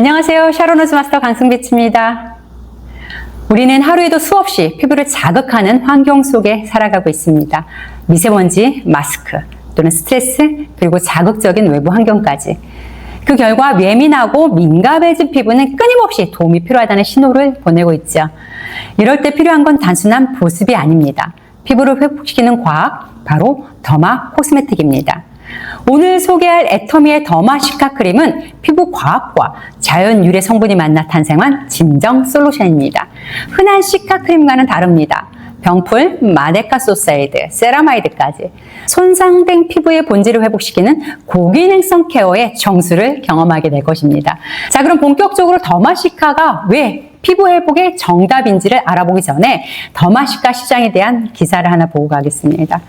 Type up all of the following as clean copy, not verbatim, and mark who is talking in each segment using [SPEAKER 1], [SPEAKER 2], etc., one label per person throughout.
[SPEAKER 1] 안녕하세요. 샤론호즈 마스터 강승비치입니다. 우리는 하루에도 수없이 피부를 자극하는 환경 속에 살아가고 있습니다. 미세먼지, 마스크, 또는 스트레스, 그리고 자극적인 외부 환경까지. 그 결과 예민하고 민감해진 피부는 끊임없이 도움이 필요하다는 신호를 보내고 있죠. 이럴 때 필요한 건 단순한 보습이 아닙니다. 피부를 회복시키는 과학, 바로 더마 코스메틱입니다. 오늘 소개할 애터미의 더마 시카 크림은 피부 과학과 자연 유래 성분이 만나 탄생한 진정 솔루션입니다. 흔한 시카 크림과는 다릅니다. 병풀, 마데카 소사이드, 세라마이드까지 손상된 피부의 본질을 회복시키는 고기능성 케어의 정수를 경험하게 될 것입니다. 자, 그럼 본격적으로 더마시카가 왜 피부 회복의 정답인지를 알아보기 전에 더마시카 시장에 대한 기사를 하나 보고 가겠습니다.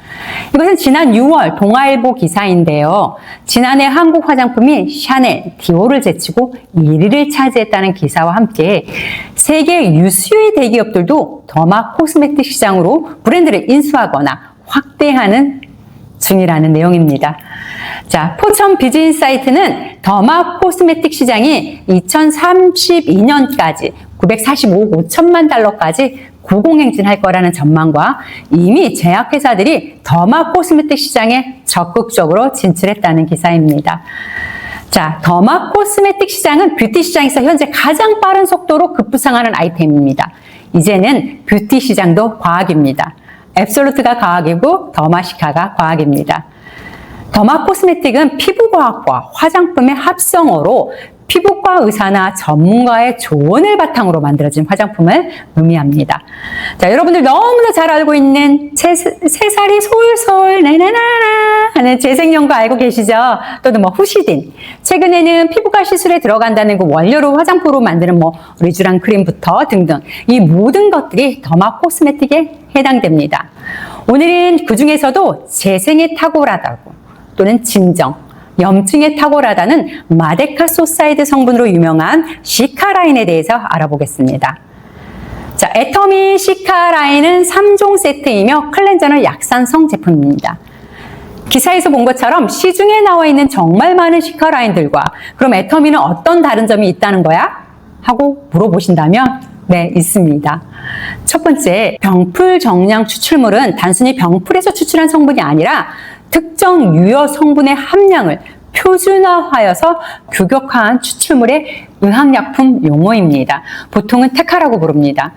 [SPEAKER 1] 이것은 지난 6월 동아일보 기사인데요. 지난해 한국 화장품이 샤넬, 디올을 제치고 1위를 차지했다는 기사와 함께 세계 유수의 대기업들도 더마 코스메틱 시장으로 브랜드를 인수하거나 확대하는 중이라는 내용입니다. 자, 포천 비즈인사이트는 더마 코스메틱 시장이 2032년까지 945억 5천만 달러까지 고공행진할 거라는 전망과 이미 제약회사들이 더마 코스메틱 시장에 적극적으로 진출했다는 기사입니다. 자, 더마 코스메틱 시장은 뷰티 시장에서 현재 가장 빠른 속도로 급부상하는 아이템입니다. 이제는 뷰티 시장도 과학입니다. 앱솔루트가 과학이고 더마시카가 과학입니다. 더마 코스메틱은 피부과학과 화장품의 합성어로 피부과 의사나 전문가의 조언을 바탕으로 만들어진 화장품을 의미합니다. 자, 여러분들 너무나 잘 알고 있는 새살이 솔솔 나나나나 하는 재생연고 알고 계시죠? 또는 후시딘. 최근에는 피부과 시술에 들어간다는 그 원료로 화장품으로 만드는 리쥬란 크림부터 등등 이 모든 것들이 더마 코스메틱에 해당됩니다. 오늘은 그 중에서도 재생에 탁월하다고 또는 진정, 염증에 탁월하다는 마데카 소사이드 성분으로 유명한 시카 라인에 대해서 알아보겠습니다. 자, 애터미 시카 라인은 3종 세트이며 클렌저는 약산성 제품입니다. 기사에서 본 것처럼 시중에 나와 있는 정말 많은 시카 라인들과 그럼 애터미는 어떤 다른 점이 있다는 거야? 하고 물어보신다면 네, 있습니다. 첫 번째, 병풀 정량 추출물은 단순히 병풀에서 추출한 성분이 아니라 특정 유효 성분의 함량을 표준화하여서 규격화한 추출물의 의학약품 용어입니다. 보통은 테카라고 부릅니다.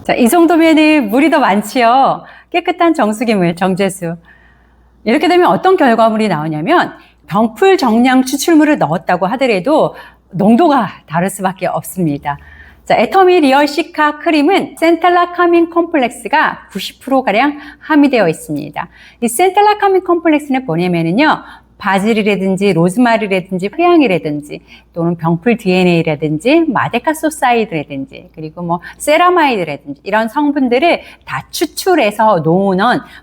[SPEAKER 1] 자, 이 정도면 물이 더 많지요. 깨끗한 정수기물, 정제수. 이렇게 되면 어떤 결과물이 나오냐면 병풀 정량 추출물을 넣었다고 하더라도 농도가 다를 수밖에 없습니다. 자, 애터미 리얼 시카 크림은 센탈라카민 컴플렉스가 90%가량 함유되어 있습니다. 이 센탈라카민 컴플렉스는 뭐냐면요. 바질이라든지 로즈마리라든지 회양이라든지 또는 병풀 DNA라든지 마데카 소사이드라든지 그리고 세라마이드라든지 이런 성분들을 다 추출해서 놓은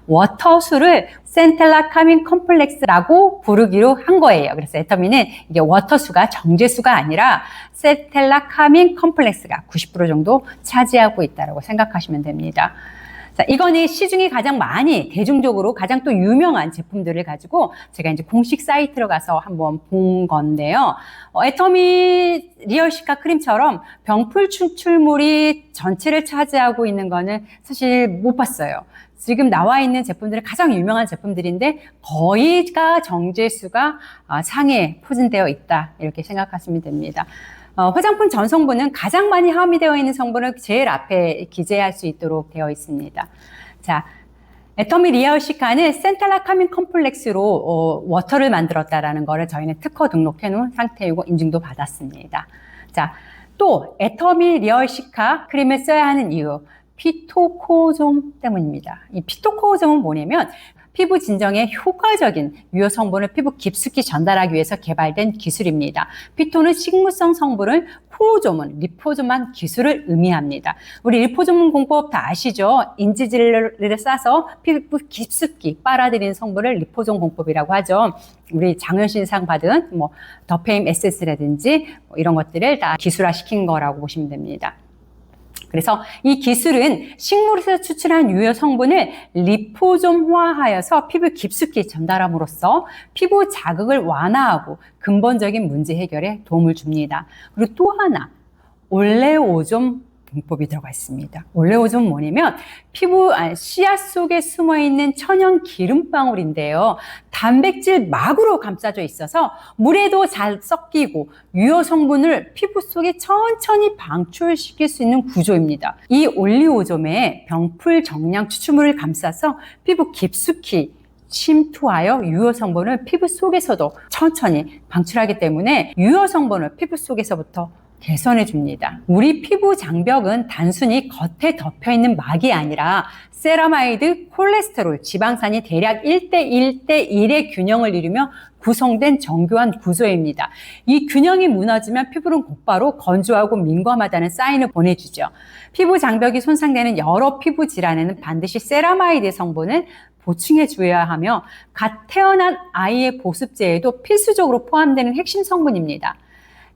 [SPEAKER 1] 워터수를 센탈라카민 컴플렉스라고 부르기로 한 거예요. 그래서 애터미는 이게 워터수가 정제수가 아니라 센탈라카민 컴플렉스가 90% 정도 차지하고 있다고 생각하시면 됩니다. 자, 이거는 시중에 가장 많이 대중적으로 가장 또 유명한 제품들을 가지고 제가 이제 공식 사이트로 가서 한번 본 건데요. 애터미 리얼 시카 크림처럼 병풀 추출물이 전체를 차지하고 있는 거는 사실 못 봤어요. 지금 나와 있는 제품들은 가장 유명한 제품들인데 거의가 정제수가 상에 포진되어 있다 이렇게 생각하시면 됩니다. 화장품 전 성분은 가장 많이 함유되어 있는 성분을 제일 앞에 기재할 수 있도록 되어 있습니다. 자, 애터미 리얼 시카는 센탈라카민 컴플렉스로 워터를 만들었다라는 거를 저희는 특허 등록해 놓은 상태이고 인증도 받았습니다. 자, 또 애터미 리얼 시카 크림을 써야 하는 이유, 피토코오솜 때문입니다. 이 피토코오솜은 뭐냐면 피부 진정에 효과적인 유효 성분을 피부 깊숙이 전달하기 위해서 개발된 기술입니다. 피토는 식물성 성분을, 코오솜은 리포솜한 기술을 의미합니다. 우리 리포솜 공법 다 아시죠? 인지질을 싸서 피부 깊숙이 빨아들이는 성분을 리포솜 공법이라고 하죠. 우리 장현신상 받은 더페임 SS라든지 이런 것들을 다 기술화시킨 거라고 보시면 됩니다. 그래서 이 기술은 식물에서 추출한 유효 성분을 리포솜화하여서 피부 깊숙이 전달함으로써 피부 자극을 완화하고 근본적인 문제 해결에 도움을 줍니다. 그리고 또 하나, 올레오좀 공법이 들어가 있습니다. 올레오좀은 뭐냐면 피부 씨앗 속에 숨어있는 천연 기름방울인데요. 단백질 막으로 감싸져 있어서 물에도 잘 섞이고 유효 성분을 피부 속에 천천히 방출시킬 수 있는 구조입니다. 이 올리오좀에 병풀 정량 추출물을 감싸서 피부 깊숙이 침투하여 유효 성분을 피부 속에서도 천천히 방출하기 때문에 유효 성분을 피부 속에서부터 개선해 줍니다. 우리 피부 장벽은 단순히 겉에 덮여있는 막이 아니라 세라마이드, 콜레스테롤, 지방산이 대략 1:1:1의 균형을 이루며 구성된 정교한 구조입니다. 이 균형이 무너지면 피부는 곧바로 건조하고 민감하다는 사인을 보내주죠. 피부 장벽이 손상되는 여러 피부 질환에는 반드시 세라마이드 성분을 보충해 줘야 하며 갓 태어난 아이의 보습제에도 필수적으로 포함되는 핵심 성분입니다.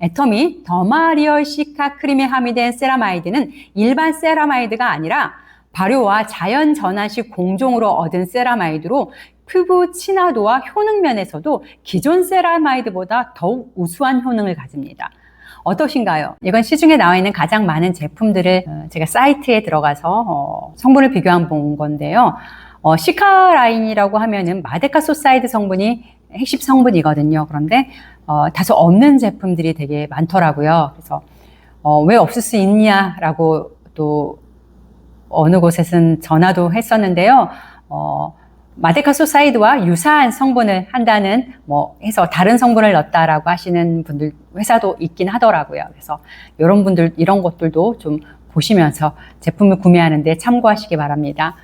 [SPEAKER 1] 애터미 더마리얼 시카 크림에 함유된 세라마이드는 일반 세라마이드가 아니라 발효와 자연 전환 시 공종으로 얻은 세라마이드로 피부 친화도와 효능 면에서도 기존 세라마이드보다 더욱 우수한 효능을 가집니다. 어떠신가요? 이건 시중에 나와 있는 가장 많은 제품들을 제가 사이트에 들어가서 성분을 비교한 본 건데요. 시카 라인이라고 하면은 마데카소사이드 성분이 핵심 성분이거든요. 그런데 다소 없는 제품들이 되게 많더라고요. 그래서 왜 없을 수 있냐라고 또 어느 곳에선 전화도 했었는데요. 마데카소사이드와 유사한 성분을 한다는 해서 다른 성분을 넣었다라고 하시는 분들 회사도 있긴 하더라고요. 그래서 이런 것들도 좀 보시면서 제품을 구매하는데 참고하시기 바랍니다.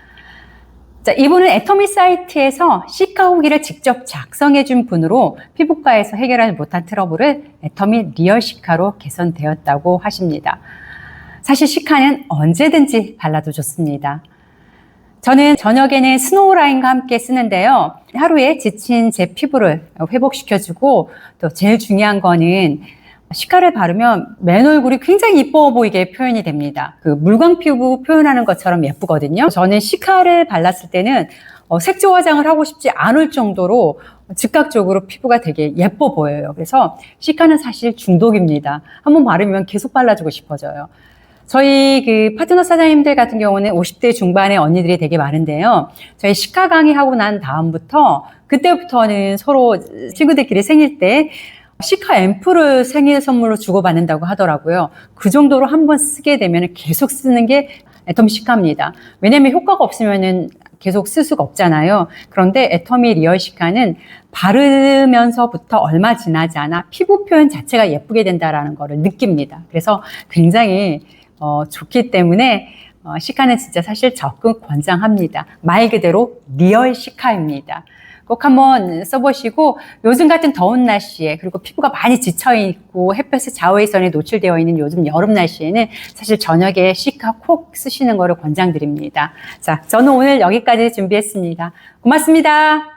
[SPEAKER 1] 자, 이분은 애터미 사이트에서 시카 후기를 직접 작성해준 분으로 피부과에서 해결하지 못한 트러블을 애터미 리얼 시카로 개선되었다고 하십니다. 사실 시카는 언제든지 발라도 좋습니다. 저는 저녁에는 스노우라인과 함께 쓰는데요. 하루에 지친 제 피부를 회복시켜주고 또 제일 중요한 거는 시카를 바르면 맨 얼굴이 굉장히 이뻐 보이게 표현이 됩니다. 그 물광 피부 표현하는 것처럼 예쁘거든요. 저는 시카를 발랐을 때는 색조 화장을 하고 싶지 않을 정도로 즉각적으로 피부가 되게 예뻐 보여요. 그래서 시카는 사실 중독입니다. 한번 바르면 계속 발라주고 싶어져요. 저희 그 파트너 사장님들 같은 경우는 50대 중반의 언니들이 되게 많은데요. 저희 시카 강의하고 난 다음부터 그때부터는 서로 친구들끼리 생일 때 시카 앰플을 생일 선물로 주고받는다고 하더라고요. 그 정도로 한번 쓰게 되면 계속 쓰는 게 애터미 시카입니다. 왜냐면 효과가 없으면은 계속 쓸 수가 없잖아요. 그런데 애터미 리얼 시카는 바르면서부터 얼마 지나지 않아 피부 표현 자체가 예쁘게 된다는 것을 느낍니다. 그래서 굉장히 좋기 때문에 시카는 진짜 사실 적극 권장합니다. 말 그대로 리얼 시카입니다. 꼭 한번 써보시고 요즘 같은 더운 날씨에 그리고 피부가 많이 지쳐있고 햇볕의 자외선에 노출되어 있는 요즘 여름 날씨에는 사실 저녁에 시카 콕 쓰시는 거를 권장드립니다. 자, 저는 오늘 여기까지 준비했습니다. 고맙습니다.